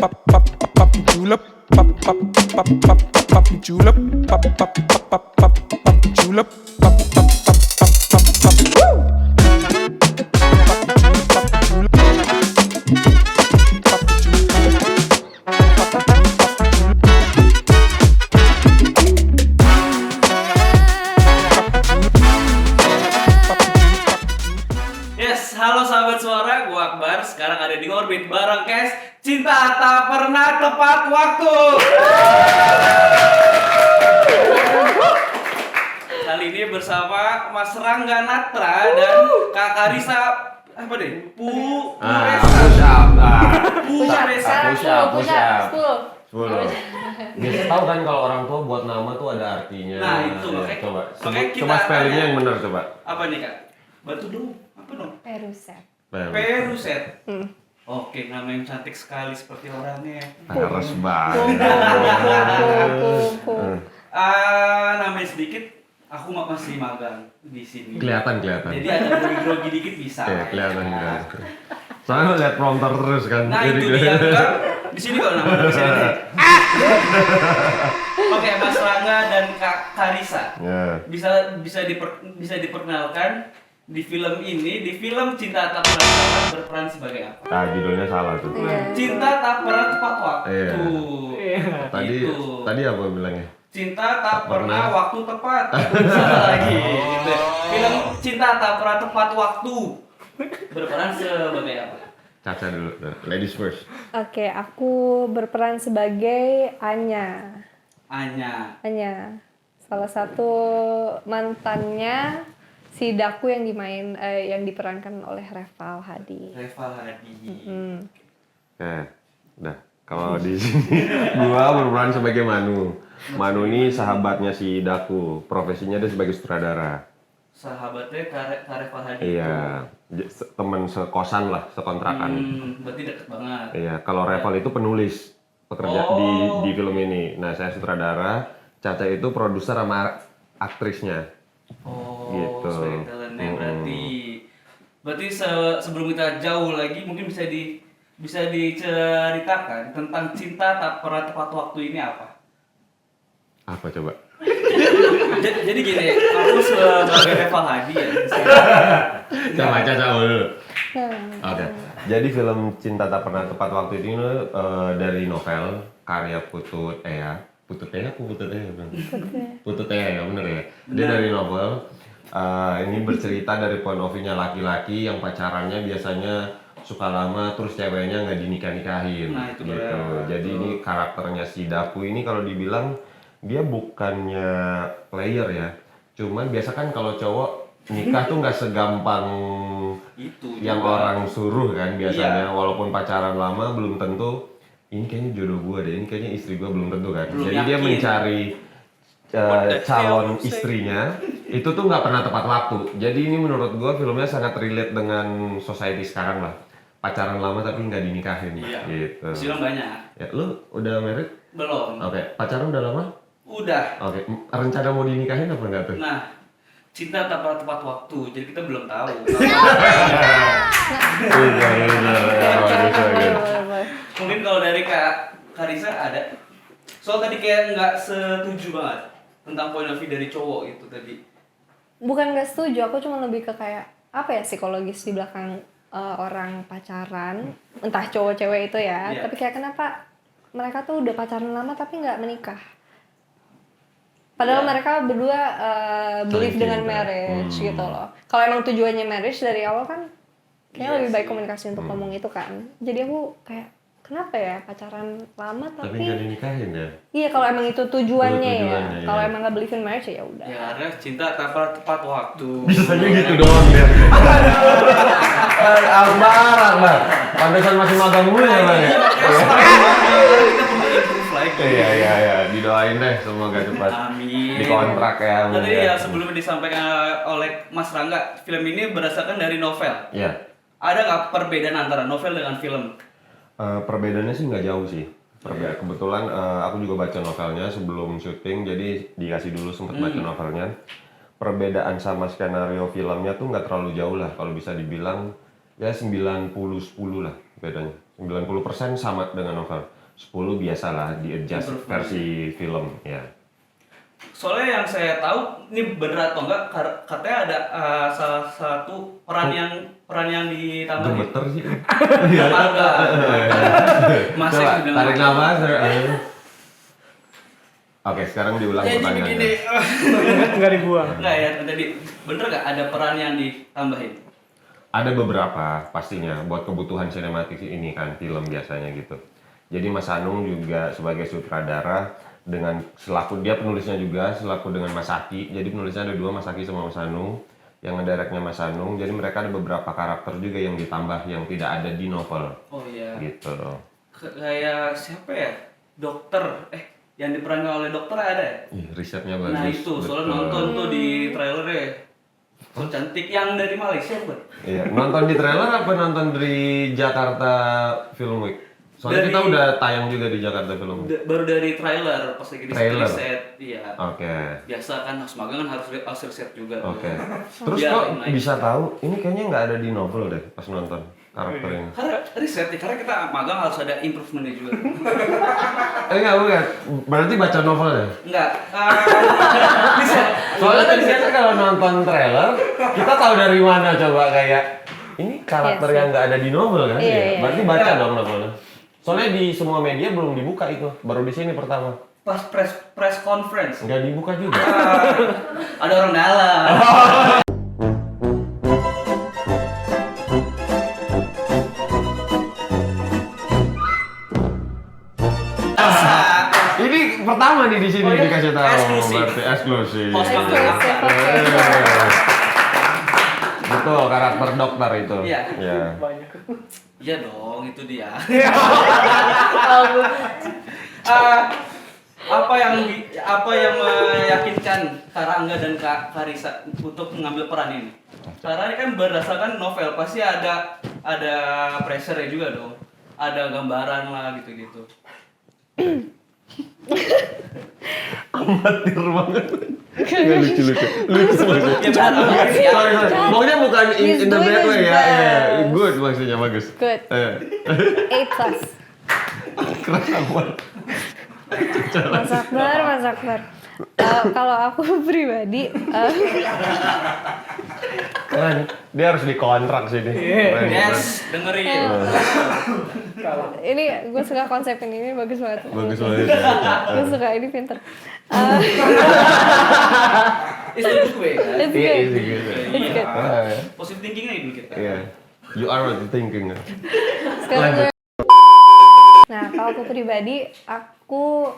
julep, julep, julep, Yes, halo sahabat suara, gua Akbar. Sekarang ada di Orbit bareng Kes Cinta Tak Pernah Tepat Waktu. Kali ini bersama Mas Rangga Natra dan Kak Karisa apa deh? Biasa tahu kan kalau orang tua buat nama tuh ada artinya. Nah, itu makanya coba kita coba spellingnya tanya. yang benar coba. Apa nih Kak? Bantu dong. Apa dong? Peruset. Peruset. Oke, nama yang cantik sekali seperti orangnya. Harus banget. Namanya sedikit. Aku masih magang di sini. Kelihatan. Jadi ada grogi-grogi dikit bisa. Iya, kelihatan. Soalnya lihat prompter terus kan. Nah Jadi itu dia kan di sini kok nama di sini. Oke, Mas Rangga dan Kak Karisa. Ya. Bisa diperkenalkan di film ini, di film Cinta Tak Pernah Tepat berperan sebagai apa? Nah, judulnya salah tuh. Cinta Tak Pernah Tepat Waktu. Iya. Tadi apa bilangnya? Cinta Tak Pernah Waktu Tepat. Salah lagi. Gitu. Film Cinta Tak Pernah Tepat Waktu berperan sebagai apa? Caca dulu. Ladies first. Oke, aku berperan sebagai Anya. Anya. Salah satu mantannya si Daku yang yang diperankan oleh Reval Hadi. Oke, udah. Kalau di sini gua berperan sebagai Manu. Manu ini sahabatnya si Daku. Profesinya dia sebagai sutradara. Sahabatnya Kareva Hadi. Iya, teman sekosan lah, sekontrakan. Berarti deket banget. Iya, kalau Reval itu penulis pekerja di film ini. Nah, saya sutradara, Caca itu produser sama aktrisnya. Gitu. Storytellernya berarti sebelum kita jauh lagi mungkin bisa diceritakan tentang Cinta Tak Pernah Tepat Waktu ini apa? Apa coba? Jadi gini, aku sebagai Reval Hadi ya. Coba Caca dulu. Oke. Jadi film Cinta Tak Pernah Tepat Waktu ini dari novel karya Putut Ea. Putut Ea ya, bener ya. Dia dari novel. Ini bercerita dari point of view-nya laki-laki yang pacarannya biasanya suka lama terus ceweknya nggak dinikah-nikahin. Nah, itu gitu. Jadi ini karakternya si Daku ini kalau dibilang dia bukannya player ya. Cuman biasa kan kalau cowok nikah tuh nggak segampang Itu yang juga. orang suruh kan biasanya. Iya. Walaupun pacaran lama belum tentu ini kayaknya jodoh gue deh, ini kayaknya istri gue belum tentu kan. Belum Jadi dia yakin. mencari calon istrinya itu tuh nggak pernah tepat waktu. Jadi ini menurut gue filmnya sangat relate dengan society sekarang lah. Pacaran lama tapi nggak dinikahin. Iya. Gitu. Film banyak. Ya, lu udah married? Belum. Oke, pacaran udah lama? Udah. Oke, rencana mau dinikahin apa enggak tuh? Nah, Cinta Tak Pernah Tepat Waktu. Jadi kita belum tahu. Mungkin kalau dari Kak Karisa ada. Soal tadi kayak nggak setuju banget tentang point of view dari cowok itu tadi. Bukan gak setuju, aku cuma lebih ke kayak apa ya psikologis di belakang orang pacaran, entah cowok cewek itu ya. Iya. Tapi kayak kenapa mereka tuh udah pacaran lama tapi nggak menikah? Padahal Iya. mereka berdua believe Saling dengan cinta. marriage gitu loh. Kalau emang tujuannya marriage dari awal kan kayaknya Iya lebih baik sih. komunikasi untuk ngomong itu kan. Jadi aku kayak kenapa ya pacaran lama Tapi nggak dinikahin ya? iya kalau emang itu tujuannya ya. Tujuannya, Kalau iya. emang nggak believe in marriage ya udah. Ya karena Cinta Tak Pernah Tepat Waktu. Bisanya gitu doang ya. Akbar. Pantesan masih magang mulu ya bang ya? Kita perlu improve lagi. Iya. Didoain deh semoga cepat Amin. dikontrak ya. Tadi ya sebelumnya disampaikan oleh Mas Rangga, film ini berdasarkan dari novel. Iya. Ada nggak perbedaan antara novel dengan film? Perbedaannya sih nggak jauh sih. Kebetulan aku juga baca novelnya sebelum syuting, jadi dikasih dulu sempat baca novelnya. Perbedaan sama skenario filmnya tuh nggak terlalu jauh lah, kalau bisa dibilang ya 90-10 lah bedanya. 90% sama dengan novel. 10 biasalah di-adjust versi film ya. Soalnya yang saya tahu ini bener atau enggak katanya ada salah satu peran yang ditambahin. Gemeter sih. Enggak. Mas Coba bilang tarik nafas. Oke, sekarang diulang jadi pertanyaannya. begini. Nggak dibuang. Enggak ya, tadi bener nggak ada peran yang ditambahin? Ada beberapa pastinya buat kebutuhan sinematik ini kan film biasanya gitu. Jadi Mas Anung juga sebagai sutradara dengan selaku dia penulisnya juga selaku dengan Mas Aki. Jadi penulisnya ada dua, Mas Aki sama Mas Anung. Yang ngedirectnya Mas Anung. Jadi mereka ada beberapa karakter juga yang ditambah yang tidak ada di novel. Oh iya. Gitu. Kayak siapa ya? Dokter. Yang diperankan oleh dokter ada ya? Ih, risetnya bagus. Nah itu, soalnya betul. nonton tuh di trailernya. So cantik yang dari Malaysia bukan? Iya, nonton di trailer apa nonton di Jakarta Film Week? Soalnya kita udah tayang juga di Jakarta Film Week. Baru dari trailer pas lagi di Trailer? riset. Iya. Oke. Biasa kan harus magang kan harus riset juga. Oke. Terus Biar kok naik. bisa tahu ini kayaknya nggak ada di novel deh pas nonton karakter ini. Karena riset ya, karena kita magang harus ada improvementnya juga. Enggak, bukan. Berarti baca novel deh. Enggak. Riset. Soalnya kan biasa kalau nonton trailer, kita tahu dari mana coba kayak ini karakter Yes, yang nggak ada di novel kan? Iya, Iya. iya. Berarti baca dong novelnya. Soalnya di semua media belum dibuka itu, baru di sini pertama. Pas press conference. Nggak dibuka juga. Ada orang dalam. Ini pertama nih di sini Oh, iya? dikasih tahu. Eksklusif. Berarti eksklusif. Host Eksklusif, magang. oke. Betul, karakter dokter itu. Iya. Iya. Banyak. Iya dong, itu dia. Apa yang meyakinkan Karangga dan Kak Karisa untuk mengambil peran ini? Karena ini kan berdasarkan novel, pasti ada pressure-nya juga dong. Ada gambaran lah gitu-gitu. Amatir banget. Nggak lucu-lucu. Lucu maksudnya. Ya benar, Sorry, sorry. Maunya bukan He's in the doing bad way his ya. best. Iya, good maksudnya bagus. Good. 8+. Keras amat. Mas Akbar, Mas Akbar. Kalau aku pribadi, Keren. Dia harus dikontrak sini. Keren, Yes, dengerin. ini gue suka konsep ini bagus banget. keren. Bagus banget. Gue suka ini pinter. It's a good way. Kan? It's Iya, good. iya, iya. It's good. Ah, ya. Positive thinking aja dulu kita. Iya. You are what you thinking. Sekarang gue. Nah, kalau aku pribadi, aku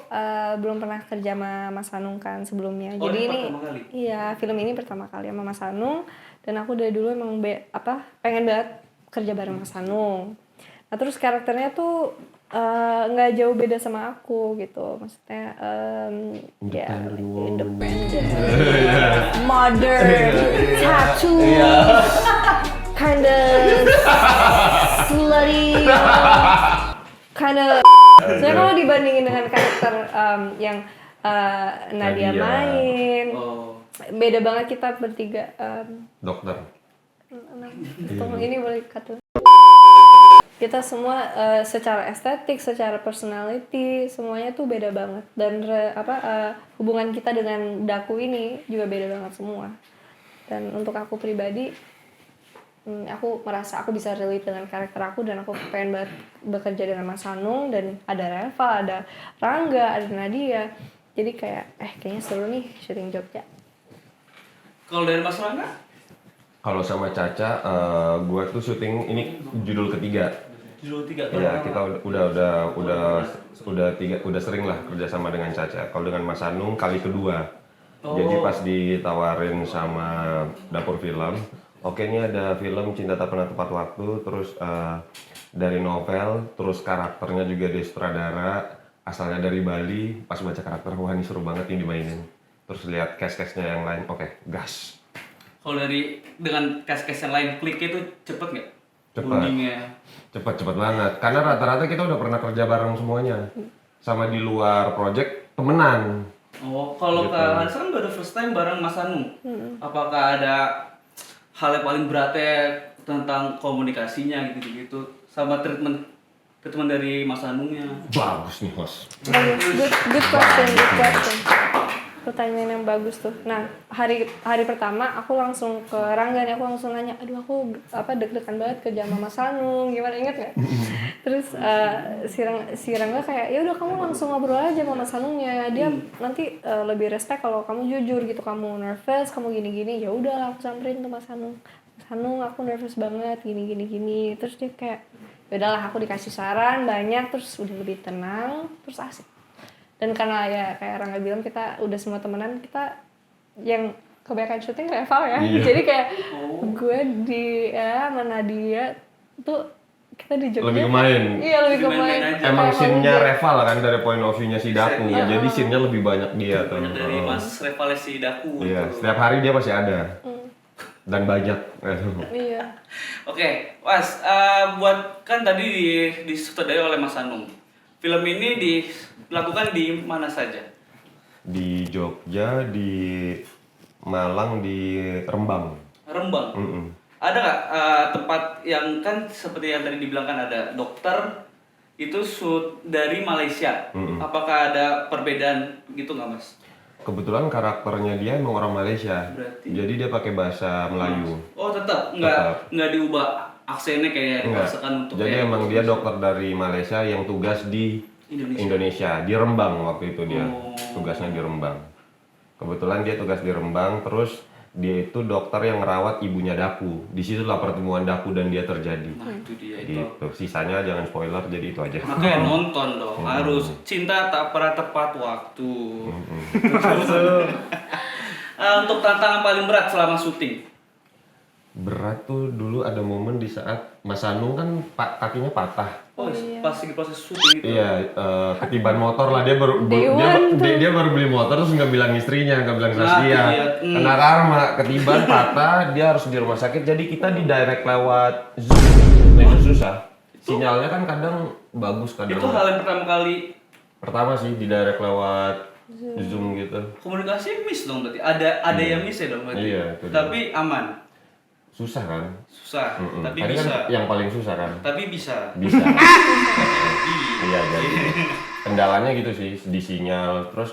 belum pernah kerja sama Mas Anung kan sebelumnya. Oh, Jadi ini ini, pertama kali? iya film ini pertama kali sama Mas Anung. Dan aku dari dulu emang pengen banget kerja bareng Mas Anung. Nah terus karakternya tuh nggak jauh beda sama aku gitu, maksudnya ya independent, modern, tattoo, kinda slutty, kinda. Soalnya kalau dibandingin dengan karakter yang Nadia main, beda banget kita bertiga. Dokter. Tunggu, ini boleh kata. Kita semua secara estetik, secara personality, semuanya tuh beda banget. Dan hubungan kita dengan Daku ini juga beda banget semua. Dan untuk aku pribadi, aku merasa aku bisa relate dengan karakter aku dan aku pengen banget bekerja dengan Mas Anung dan ada Reva, ada Rangga, ada Nadia. Jadi kayaknya seru nih syuting Jogja. Kalau dari Mas Rangga? Kalau sama Caca, gua tuh syuting ini judul ketiga. Judul 3. Iya, kita udah sering lah kerjasama dengan Caca. Kalau dengan Mas Anung kali kedua. Jadi pas ditawarin sama Dapur Film, oke ini ada film Cinta Tak Pernah Tepat Waktu, terus dari novel, terus karakternya juga di sutradara, asalnya dari Bali. Pas baca karakter, wah ini seru banget ini dimainin. Terus lihat cast-castnya yang lain, oke, gas. Kalau dengan cast-cast yang lain, kliknya itu cepet nggak? Cepet. Bondingnya. Cepet banget, karena rata-rata kita udah pernah kerja bareng semuanya. Sama di luar project, temenan. Oh, kalau Gitu. Kak Hansa kan baru first time bareng Mas Anung. Apakah ada hal yang paling beratnya tentang komunikasinya gitu-gitu sama treatment Ketemuan dari Mas Anungnya. Bagus nih host. Bagus, good question. Pertanyaan yang bagus tuh. Nah, hari pertama aku langsung ke Rangga nih, aku langsung nanya, aduh aku deg-degan banget kerja sama Mas Anung, gimana, inget nggak? Terus si Rangga kayak, ya udah kamu langsung ngobrol aja sama Mas Anungnya, dia nanti lebih respect kalau kamu jujur gitu, kamu nervous, kamu gini-gini, ya udah aku samperin ke Mas Anung. Mas Anung, aku nervous banget, gini. Terus dia kayak, ya udahlah aku dikasih saran banyak, terus udah lebih tenang, terus asik. Dan karena ya kayak Rangga bilang kita udah semua temenan, kita yang kebanyakan syuting rival ya. Jadi kayak gue sama Nadia tuh kita di Jogja. Lebih kemain. Iya, lebih kemain. Emang scene-nya rival kan dari point of view-nya si Daku. Jadi scene-nya lebih banyak dia tuh. Banyak dari Mas rivalnya si Daku. Iya, setiap hari dia pasti ada. Dan banyak. Iya. Oke, Mas, buat kan tadi disutradarai oleh Mas Anung. Film ini dilakukan di mana saja? Di Jogja, di Malang, di Rembang. Rembang. Ada nggak tempat yang kan seperti yang tadi dibilang kan ada dokter itu shoot dari Malaysia. Apakah ada perbedaan gitu nggak, Mas? Kebetulan karakternya dia emang orang Malaysia. Berarti. Jadi dia pakai bahasa Melayu. Oh, tetap nggak diubah aksennya kayak dipaksakan untuk. Jadi emang dia dokter dari Malaysia yang tugas di Indonesia. Di Rembang waktu itu dia. Tugasnya di Rembang. Kebetulan dia tugas di Rembang, terus dia itu dokter yang ngerawat ibunya Daku. Di situlah pertemuan Daku dan dia terjadi. Nah, itu dia itu. Gitu. Sisanya jangan spoiler, jadi itu aja. Makanya nonton dong, harus cinta tak pernah tepat waktu. Untuk tantangan paling berat selama syuting. Berat tuh dulu ada momen di saat Mas Anung kan kakinya patah. Oh, pas lagi proses syuting itu. Iya, ketiban motor lah, dia baru dia baru beli motor terus nggak bilang istrinya, nggak bilang Saskia. Iya. Kena karma, ketiban patah, dia harus di rumah sakit. Jadi kita di direct lewat Zoom, nah itu susah. Sinyalnya kan kadang bagus, kadang. Itu hal yang pertama kali. Pertama sih di direct lewat Zoom gitu. Komunikasi miss dong berarti. Ada yang miss ya dong berarti. Iya, itu dia. Tapi aman. Susah kan? Susah, tapi Tadi bisa. kan yang paling susah kan? Tapi bisa. Bisa. Iya, jadi kendalanya gitu sih di sinyal. Terus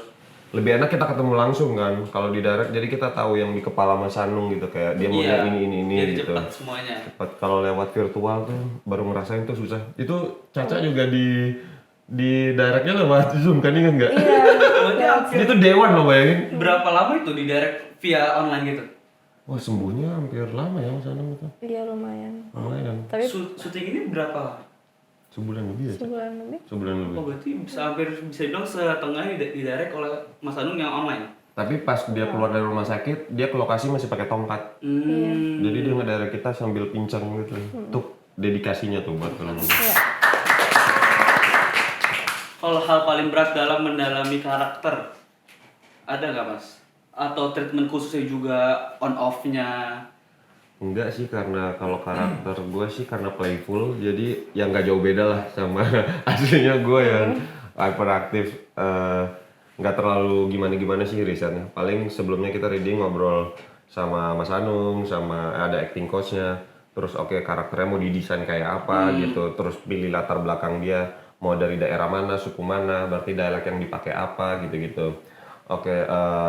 lebih enak kita ketemu langsung kan. Kalau di direct jadi kita tahu yang di kepala Mas Anung gitu, kayak dia maunya ini Jadi gitu. cepat semuanya. Cepat. Kalau lewat virtual tuh baru ngerasain tuh susah. Itu Caca juga di directnya lewat Zoom kan, ingat nggak? Iya. Ini tuh dewan loh, bayangin. Berapa lama itu di direct via online gitu? Wah, sembuhnya hampir lama ya Mas Anung itu. Iya, lumayan. Lumayan. Tapi Syuting ini berapa lama? Sebulan lebih ya? Cak? sebulan lebih. Sebulan lebih. Oh, berarti hampir bisa dibilang setengahnya di direct oleh Mas Anung yang online. Tapi pas dia keluar dari rumah sakit, dia ke lokasi masih pakai tongkat. Jadi dia ngedirect kita sambil pincang gitu. Tuh dedikasinya tuh buat film ini. Iya. Kalau hal paling berat dalam mendalami karakter, ada nggak, Mas? Atau treatment khususnya juga on off-nya? Enggak sih, karena kalau karakter gue sih karena playful, jadi yang nggak jauh beda lah sama aslinya gue yang hyperaktif. Nggak terlalu gimana-gimana sih risetnya. Paling sebelumnya kita reading ngobrol sama Mas Anung, sama ada acting coach-nya. Terus oke, karakternya mau didesain kayak apa gitu. Terus pilih latar belakang dia, mau dari daerah mana, suku mana, berarti dialek yang dipakai apa gitu-gitu. Oke,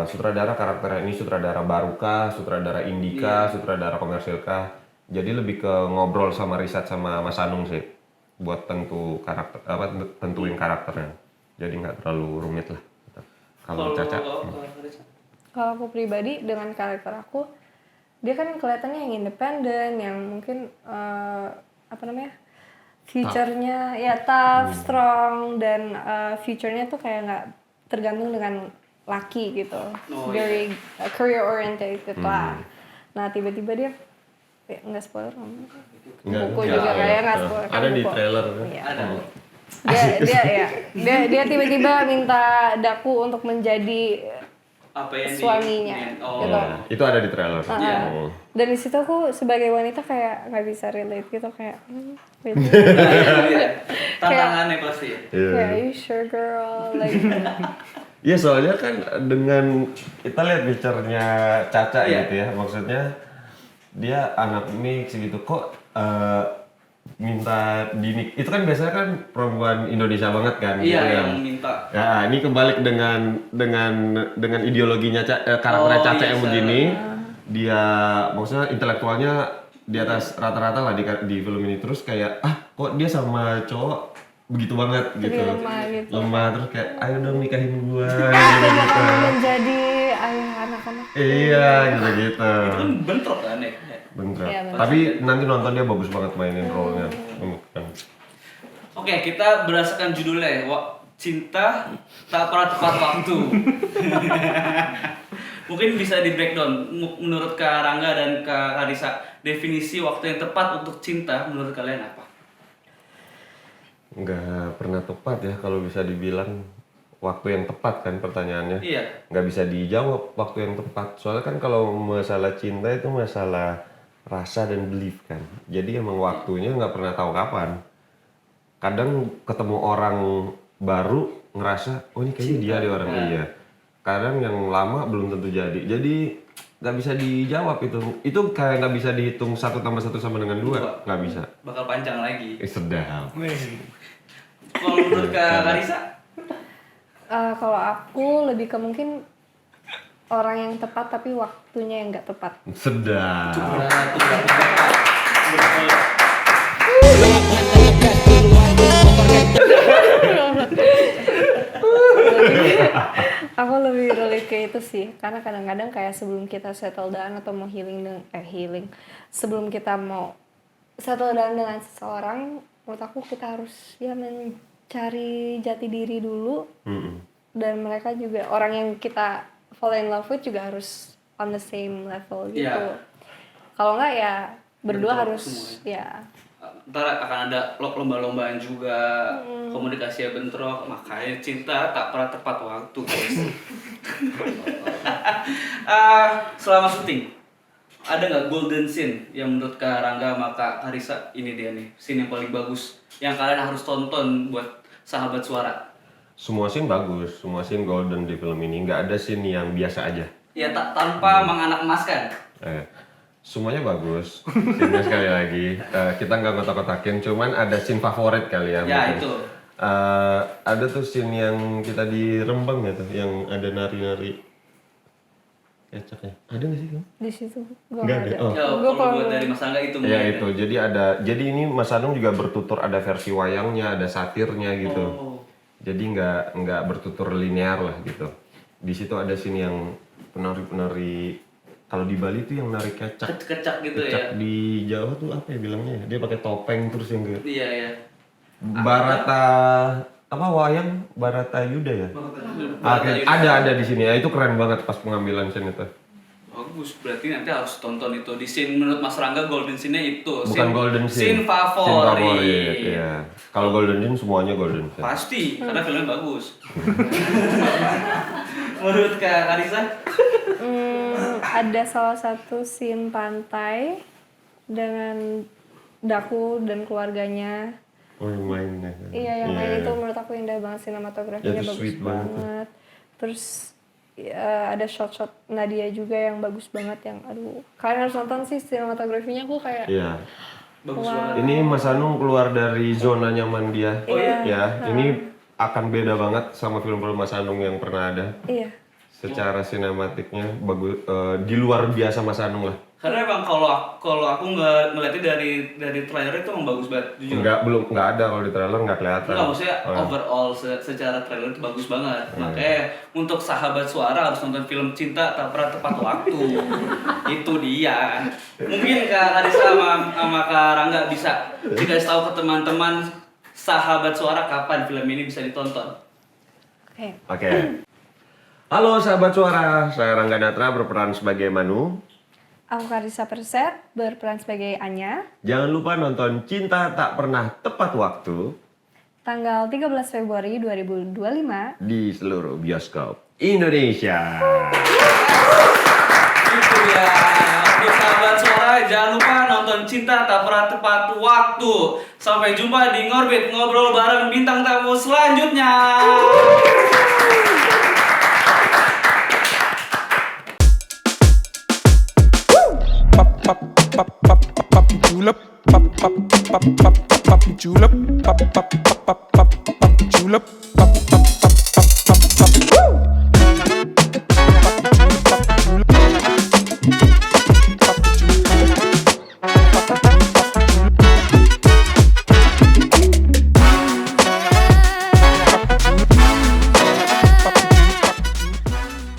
sutradara karakternya ini sutradara barukah, sutradara indika, sutradara komersilkah. Jadi lebih ke ngobrol sama riset sama Mas Anung sih, buat tentuin karakternya. Jadi nggak terlalu rumit lah. Kalau Caca, Kalau aku pribadi dengan karakter aku, dia kan kelihatannya yang independen, yang mungkin future-nya ya tough, strong, dan future-nya tuh kayak nggak tergantung dengan laki gitu, very career oriented lah. Nah tiba-tiba dia nggak spoiler, buku juga kayak nggak spoiler. Ada di trailer kan? Iya. Ada. Dia tiba-tiba minta Daku untuk menjadi Apa yang suaminya, gitu. Itu ada di trailer. Dan di situ aku sebagai wanita kayak nggak bisa relate gitu, kayak gitu. Tantangannya pasti ya. Kayak are you sure girl, like Iya, soalnya kan dengan kita lihat picture-nya Caca gitu ya, maksudnya dia anak mix gitu, kok minta dinik. Itu kan biasanya kan perempuan Indonesia banget kan. Iya, gitu yang kan. minta. Ya, ini kebalik dengan ideologinya karakternya Oh, Caca iya, yang begini. Dia maksudnya intelektualnya di atas rata-rata lah di film ini, terus kayak kok dia sama cowok begitu banget Jadi gitu. lemah gitu. Lemah terus kayak ayo dong nikahin gua Dan gitu. akan menjadi ayah anak-anak. Iya gitu. Itu kan bentrok kan ya. Bener. Iya, bener. Tapi nanti nonton dia bagus banget mainin role-nya. Oke, kita berdasarkan judulnya, Cinta Tak Pernah Tepat Waktu. Mungkin bisa di breakdown menurut Kak Rangga dan Kak Arisa, definisi waktu yang tepat untuk cinta menurut kalian apa? Nggak pernah tepat ya kalau bisa dibilang waktu yang tepat kan pertanyaannya. Iya. Nggak bisa dijawab waktu yang tepat. Soalnya kan kalau masalah cinta itu masalah rasa dan belief kan. Jadi emang waktunya nggak pernah tahu kapan. Kadang ketemu orang baru ngerasa, oh ini kayaknya dia ada orang iya. Kadang yang lama belum tentu jadi. Jadi nggak bisa dijawab itu. Itu kayak nggak bisa dihitung 1 tambah 1 sama dengan 2. Nggak bisa. Bakal panjang lagi. Sedap. Kalau menurut Kak Arisa? Kalau aku lebih ke mungkin orang yang tepat tapi waktunya yang nggak tepat. Sedap. Aku lebih relate ke itu sih, karena kadang-kadang kayak sebelum kita settle down atau mau sebelum kita mau settle down dengan seseorang, menurut aku kita harus ya mencari jati diri dulu. Dan mereka juga, orang yang kita fall in love with juga harus on the same level gitu. Iya. Kalau enggak ya berdua Bentrok harus semuanya. ya. Ntar akan ada lomba-lombaan juga, komunikasi bentrok, makanya cinta tak pernah tepat waktu guys. Selama syuting, ada nggak golden scene yang menurut Kak Rangga sama Kak Arisa ini dia nih, scene yang paling bagus, yang kalian harus tonton buat Sahabat Suara? Semua scene bagus, semua scene golden di film ini. Nggak ada scene yang biasa aja. Ya tanpa menganak emaskan. Semuanya bagus. Scene-nya sekali lagi, kita nggak kotak-kotakin, cuman ada scene favorit kali ya. Ya mungkin. itu. Ada tuh scene yang kita di Rembang ya tuh, yang ada nari-nari kecaknya. Ada nggak sih? Di situ gua Nggak nggak ada. ada. Oh. Ya, Gua kalau buat dari Mas Angga itu Ya itu, jadi ini Mas Anung juga bertutur, ada versi wayangnya, ada satirnya gitu. Oh. Jadi nggak bertutur linear lah gitu. Di situ ada scene yang penari-penari, kalau di Bali tuh yang nari kecak. Kecak gitu Kecak ya. di Jawa tuh apa ya bilangnya ya? Dia pakai topeng terus yang gitu. Iya ya. Barata apa wayang Baratayuda ya? Berarti Ada di sini ya. Itu keren banget pas pengambilan scene itu. Bagus, berarti nanti harus tonton itu. Di scene menurut Mas Rangga golden scene-nya itu. Bukan golden scene. Scene favorit. Iya. Kalau golden scene semuanya golden scene. Pasti, karena filmnya bagus. Menurut Kak Arisa? Ada salah satu scene pantai dengan Daku dan keluarganya. Oh yang main ya. Iya, yang main itu menurut aku indah banget, sinematografinya Ya, itu bagus sweet banget. banget. Terus ya, ada shot-shot Nadia juga yang bagus banget, yang aduh, kalian harus nonton sih, sinematografinya aku kayak Iya. Bagus Wah. banget. Ini Mas Anung keluar dari zona nyaman dia. Oh, iya? Ya, ini akan beda banget sama film-film Mas Anung yang pernah ada. iya. Secara sinematiknya bagus, di luar biasa Mas Anung lah. Karena emang kalau aku nggak ngeliatnya dari trailer itu emang bagus banget, jujur. Nggak ada kalau di trailer nggak kelihatan. Enggak, maksudnya overall secara trailer itu bagus banget. Makanya untuk Sahabat Suara harus nonton film Cinta Tak Pernah Tepat Waktu. Itu dia. Mungkin Kak Arisa sama Kak Rangga bisa dikasih tahu ke teman-teman Sahabat Suara kapan film ini bisa ditonton. Oke. Halo sahabat suara, saya Rangga Natra berperan sebagai Manu. Aku Karisa Perset berperan sebagai Anya. Jangan lupa nonton Cinta Tak Pernah Tepat Waktu Tanggal 13 Februari 2025 di seluruh bioskop Indonesia. Itu ya. Untuk Sahabat Suara jangan lupa nonton Cinta Tak Pernah Tepat Waktu. Sampai jumpa di Ngorbit, ngobrol bareng bintang tamu selanjutnya. Pop, pop, pop, pop, pop, pop, pop, pop, pop, pop julep, pop julep.